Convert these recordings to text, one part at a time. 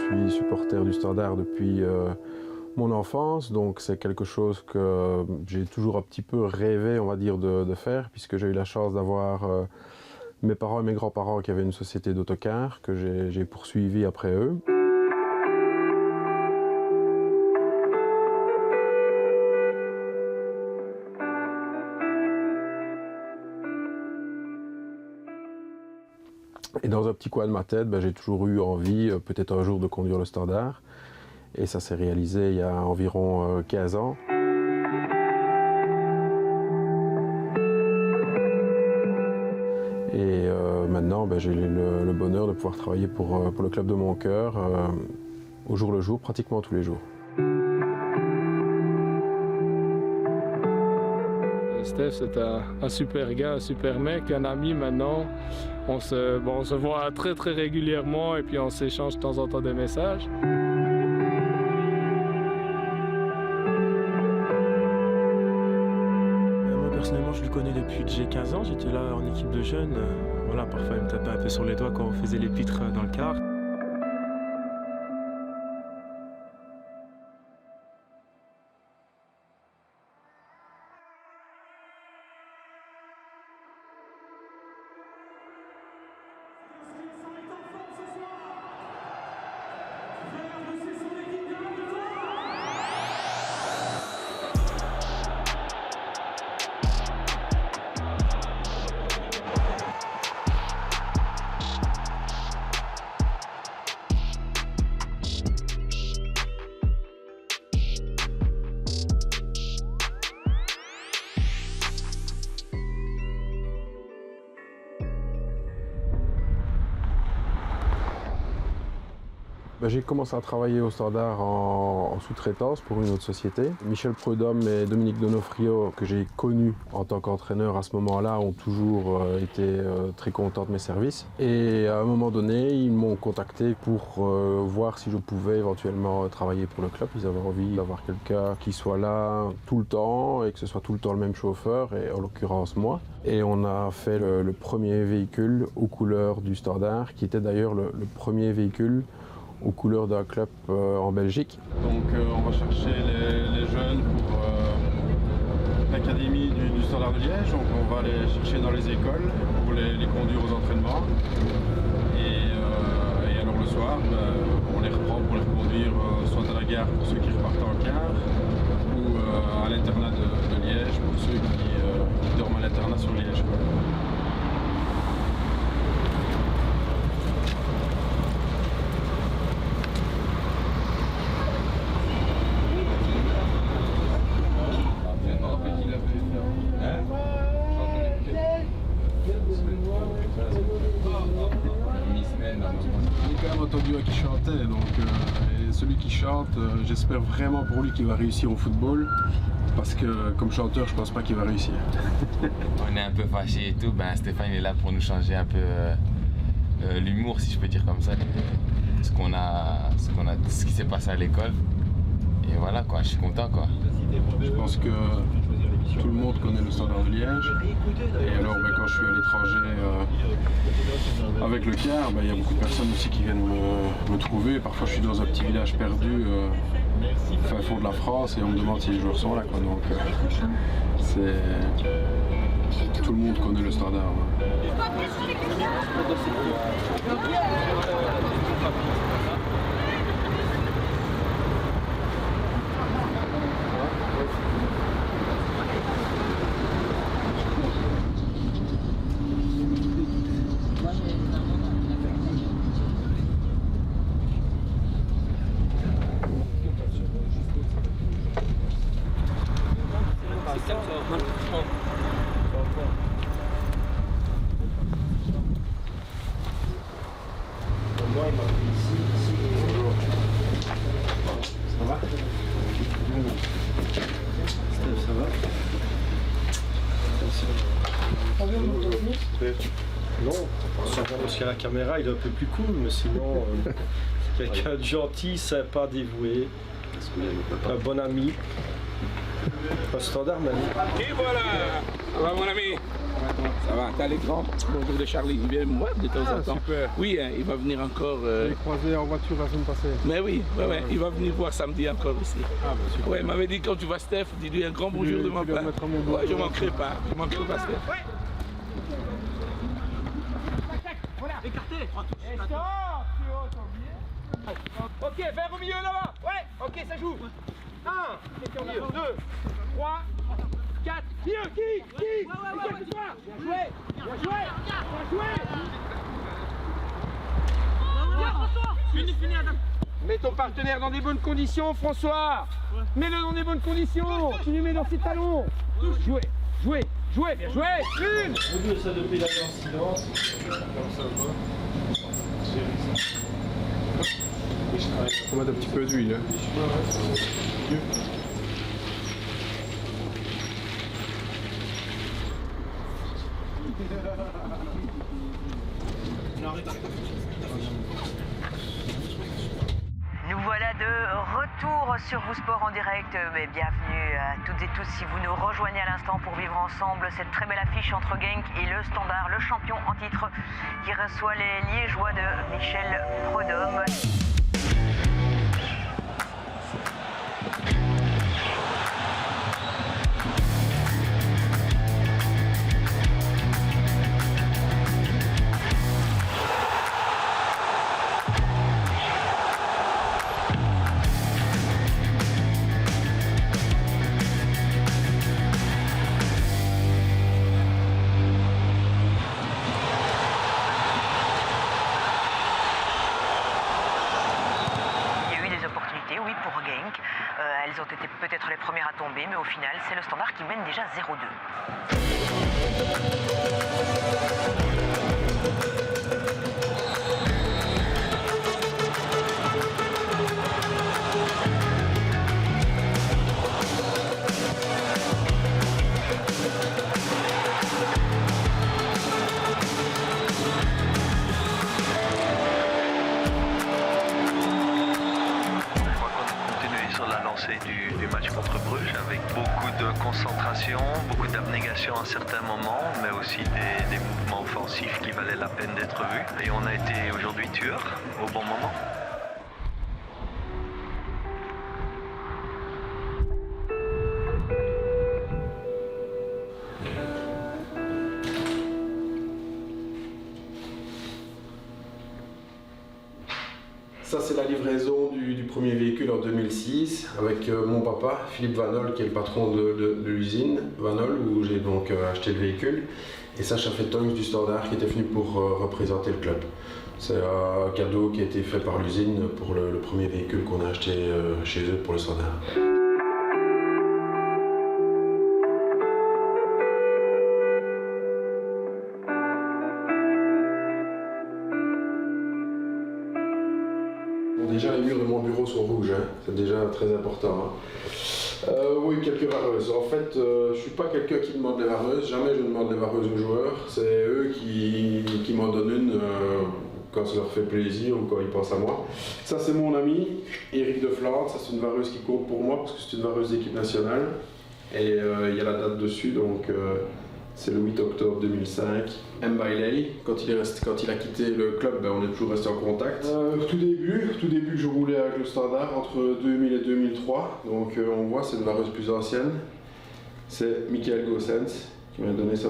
suis supporter du Standard depuis mon enfance, donc c'est quelque chose que j'ai toujours un petit peu rêvé, on va dire, de faire, puisque j'ai eu la chance d'avoir mes parents et mes grands-parents qui avaient une société d'autocars que j'ai poursuivi après eux. Et dans un petit coin de ma tête, j'ai toujours eu envie, peut-être un jour, de conduire le Standard. Et ça s'est réalisé il y a environ 15 ans. Et maintenant, j'ai le bonheur de pouvoir travailler pour le club de mon cœur, au jour le jour, pratiquement tous les jours. Steph, c'est un super gars, un super mec, un ami maintenant. On se voit très régulièrement et puis on s'échange de temps en temps des messages. Moi personnellement, je le connais depuis que j'ai 15 ans. J'étais là en équipe de jeunes. Voilà, parfois il me tapait un peu sur les doigts quand on faisait les pitres dans le car. J'ai commencé à travailler au Standard en sous-traitance pour une autre société. Michel Prudhomme et Dominique Donofrio, que j'ai connus en tant qu'entraîneur à ce moment-là, ont toujours été très contents de mes services. Et à un moment donné, ils m'ont contacté pour voir si je pouvais éventuellement travailler pour le club. Ils avaient envie d'avoir quelqu'un qui soit là tout le temps et que ce soit tout le temps le même chauffeur, et en l'occurrence moi. Et on a fait le premier véhicule aux couleurs du Standard, qui était d'ailleurs le premier véhicule aux couleurs d'un club en Belgique. Donc on va chercher les jeunes pour l'académie du Standard de Liège. Donc on va les chercher dans les écoles pour les conduire aux entraînements. Et alors le soir, on les reprend pour les reconduire soit à la gare pour ceux qui repartent en car, ou à l'internat de Liège pour ceux qui dorment à l'internat sur Liège. J'ai quand même entendu qui chantait, donc et celui qui chante, j'espère vraiment pour lui qu'il va réussir au football, parce que comme chanteur, je pense pas qu'il va réussir. On est un peu fâchés et tout, Stéphane est là pour nous changer un peu l'humour, si je peux dire comme ça, ce qui s'est passé à l'école. Et voilà quoi, je suis content quoi. Je pense que tout le monde connaît le Standard de Liège. Et alors quand je suis à l'étranger avec le car, il y a beaucoup de personnes aussi qui viennent me trouver. Parfois je suis dans un petit village perdu fin fond de la France et on me demande si les joueurs sont là quoi. Donc tout le monde connaît le Standard. Ça va? Steph, ça va? Non, parce qu'à la caméra il est un peu plus cool, mais sinon quelqu'un de gentil, sympa, dévoué, un bon ami, un Standard Manu. Et voilà, mon ami. Ça va, t'as les grands. Bonjour de Charlie, il vient me voir de temps en temps. Super. Oui, hein, il va venir encore. Je l'ai croisé en voiture la semaine passée. Mais oui, il va venir voir samedi encore ici. Ah, bah super. Ouais, il m'avait dit quand tu vois Steph, dis-lui un grand bonjour de ma tu lui part. remettras mon bonjour. Ouais, je manquerai pas Steph. Ok, vers au milieu là-bas. Ouais, ok, ça joue. 1, 2, 3, 4. Qui Qui que ce soit. Bien joué. Bien joué. Bien joué. Fini, Adam. Mets ton partenaire dans des bonnes conditions, François. Mets-le dans des bonnes conditions. Tu lui mets dans ses talons. Jouez, bien joué. Une. Vous deux, ça de pédaler en silence. Comme ça va. On va mettre un petit peu d'huile. Nous voilà de retour sur Vous Sport en direct. Bienvenue à toutes et tous si vous nous rejoignez à l'instant pour vivre ensemble cette très belle affiche entre Genk et le Standard, le champion en titre qui reçoit les Liégeois de Michel Prudhomme. Elles ont été peut-être les premières à tomber, mais au final, c'est le Standard qui mène déjà 0-2. Du match contre Bruges avec beaucoup de concentration, beaucoup d'abnégation à certains moments, mais aussi des mouvements offensifs qui valaient la peine d'être vus. Et on a été aujourd'hui tueurs au bon moment. Ça, c'est la livraison du premier véhicule en 2006 avec mon papa, Philippe Vanol, qui est le patron de l'usine Vanol, où j'ai donc acheté le véhicule, et Sacha Fettongs du Standard qui était venu pour représenter le club. C'est un cadeau qui a été fait par l'usine pour le premier véhicule qu'on a acheté chez eux pour le Standard. Déjà, les murs de mon bureau sont rouges, hein. C'est déjà très important. Hein. Oui, quelques vareuses. En fait, je ne suis pas quelqu'un qui demande les vareuses. Jamais je demande les vareuses aux joueurs. C'est eux qui m'en donnent une quand ça leur fait plaisir ou quand ils pensent à moi. Ça, c'est mon ami, Eric de Flandre. Ça, c'est une vareuse qui compte pour moi parce que c'est une vareuse d'équipe nationale. Et il y a la date dessus, donc c'est le 8 octobre 2005. M. Bailey, quand il a quitté le club, on est toujours resté en contact. Tout début, je roulais avec le Standard entre 2000 et 2003. Donc on voit, c'est une vareuse plus ancienne. C'est Michael Gossens qui m'a donné sa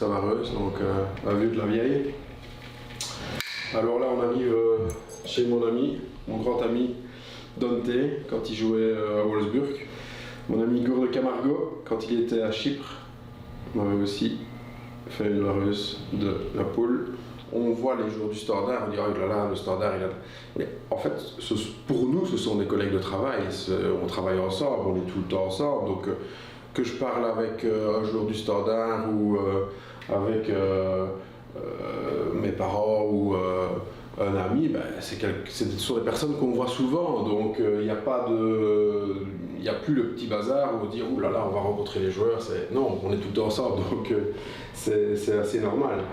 vareuse, donc la vue de la vieille. Alors là, on arrive chez mon ami, mon grand ami Dante, quand il jouait à Wolfsburg. Mon ami Gour de Camargo, quand il était à Chypre, m'avait aussi fait une vareuse de la poule. On voit les joueurs du Standard, on dit oh là là, le Standard il a... Mais en fait, pour nous, ce sont des collègues de travail, on travaille ensemble, on est tout le temps ensemble, donc que je parle avec un joueur du Standard ou avec mes parents ou un ami, ce sont des personnes qu'on voit souvent, donc il n'y a pas de... Il n'y a plus le petit bazar où on dit oh là là, on va rencontrer les joueurs. Non, on est tout le temps ensemble, donc c'est assez normal.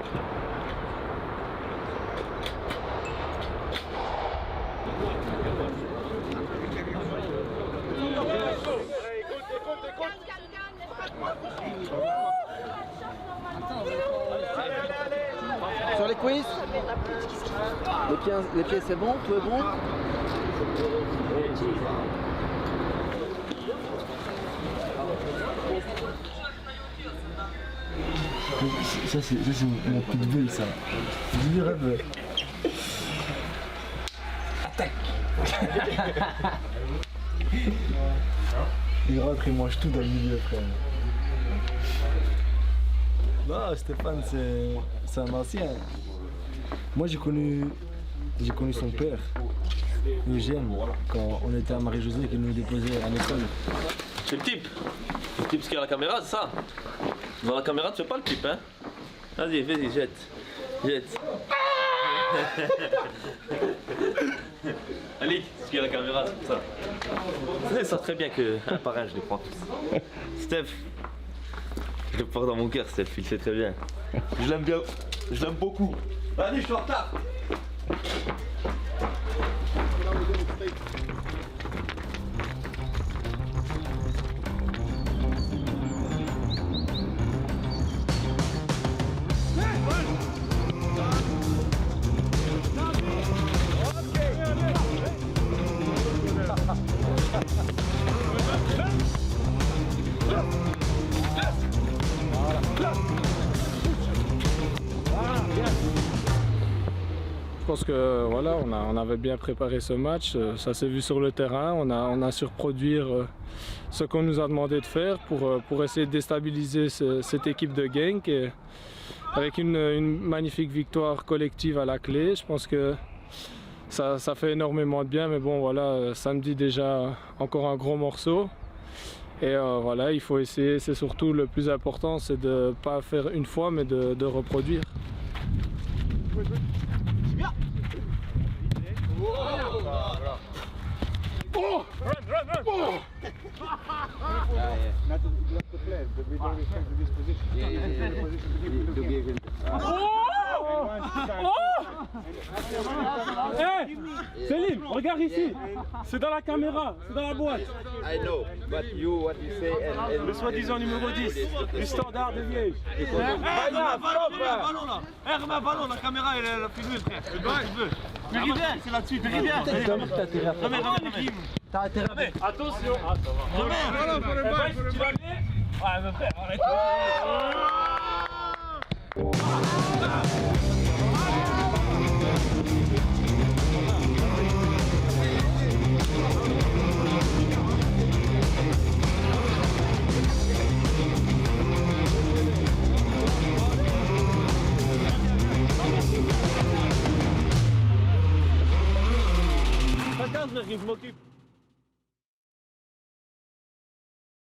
quiz. Les pieds c'est bon, tout est bon. Ça c'est mon pitbull ça. Du rêve. Attaque. Il rentre, il mange tout dans le milieu, frère. Non, Stéphane, c'est un ancien. Moi, j'ai connu son père, Eugène, quand on était à Marie-Josée, qui nous déposait à l'école. C'est le type. Le type qui a la caméra, c'est ça. Devant la caméra, tu fais pas le type, hein. Vas-y, jette. Jette. Allez, ce qui a la caméra, c'est ça. Ils savent très bien qu'un par un, je les prends tous. Steph, je le porte dans mon cœur, Steph, il sait très bien. Je l'aime bien, je l'aime beaucoup. Allez, je suis en retard. Je pense que voilà, on avait bien préparé ce match, ça s'est vu sur le terrain, on a su reproduire ce qu'on nous a demandé de faire pour essayer de déstabiliser cette équipe de Genk. Et avec une magnifique victoire collective à la clé, je pense que ça fait énormément de bien, mais bon voilà, samedi déjà encore un gros morceau. Et voilà, il faut essayer, c'est surtout le plus important, c'est de ne pas faire une fois, mais de reproduire. Oh! Run! Oh! Hey, Céline, regarde ici. C'est dans la caméra, c'est dans la boîte. I know, but what you say and le soi-disant numéro 10 du Standard de Liège. Remets un ballon là. Remets un ballon, la caméra elle a filmé frère. Remets bien, c'est là-dessus, remets bien. Remets. T'as intérêt. Attention. Remets un ballon pour le bail. Tu vas bien? Ouais, mais frère, arrête. Je m'occupe.